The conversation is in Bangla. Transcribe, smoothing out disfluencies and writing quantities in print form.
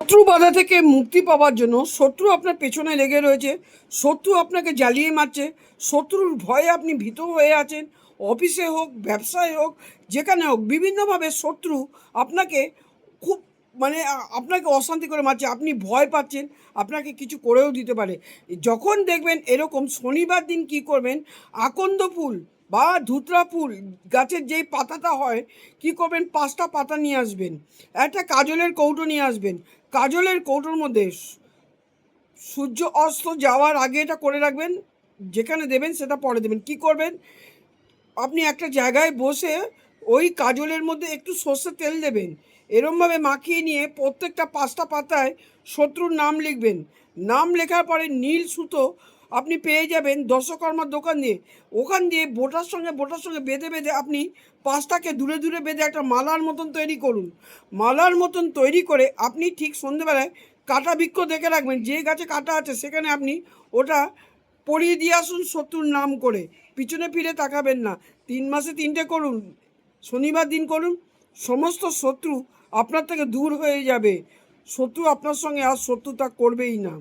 শত্রু বাধা থেকে মুক্তি পাওয়ার জন্য শত্রু আপনার পেছনে লেগে রয়েছে, শত্রু আপনাকে জ্বালিয়ে মারছে, শত্রুর ভয়ে আপনি ভীত হয়ে আছেন। অফিসে হোক, ব্যবসায় হোক, যেখানে হোক, বিভিন্নভাবে শত্রু আপনাকে খুব আপনাকে অশান্তি করে মারছে, আপনি ভয় পাচ্ছেন, আপনাকে কিছু করেও দিতে পারে। যখন দেখবেন এরকম, শনিবার দিন কি করবেন, আকন্দ ফুল বা ধুতরা ফুল গাছের যেই পাতাটা হয়, কি করবেন, 5টা পাতা নিয়ে আসবেন, একটা কাজলের কৌটো নিয়ে আসবেন। কাজলের কৌটোর মধ্যে সূর্য অস্ত যাওয়ার আগে এটা করে রাখবেন, যেখানে দেবেন সেটা পরে দেবেন। কি করবেন, আপনি একটা জায়গায় বসে ওই কাজলের মধ্যে একটু সর্ষের তেল দেবেন, এরমভাবে মাখিয়ে নিয়ে প্রত্যেকটা 5টা পাতায় শত্রুর নাম লিখবেন। নাম লেখার পরে নীল সুতো আপনি পেয়ে যাবেন দশকর্মার দোকান দিয়ে, ওখান দিয়ে বোটার সঙ্গে বেঁধে বেঁধে আপনি 5টাকে দূরে দূরে বেঁধে একটা মালার মতন তৈরি করুন। মালার মতন তৈরি করে আপনি ঠিক সন্ধেবেলায় কাটা বৃক্ষ দেখে রাখবেন, যে গাছে কাটা আছে সেখানে আপনি ওটা পরিয়ে দিয়ে আসুন শত্রুর নাম করে। পিছনে ফিরে তাকাবেন না। 3 মাসে 3টে করুন, শনিবার দিন করুন, সমস্ত শত্রু আপনার থেকে দূর হয়ে যাবে। শত্রু আপনার সঙ্গে আর শত্রুতা করবেই না।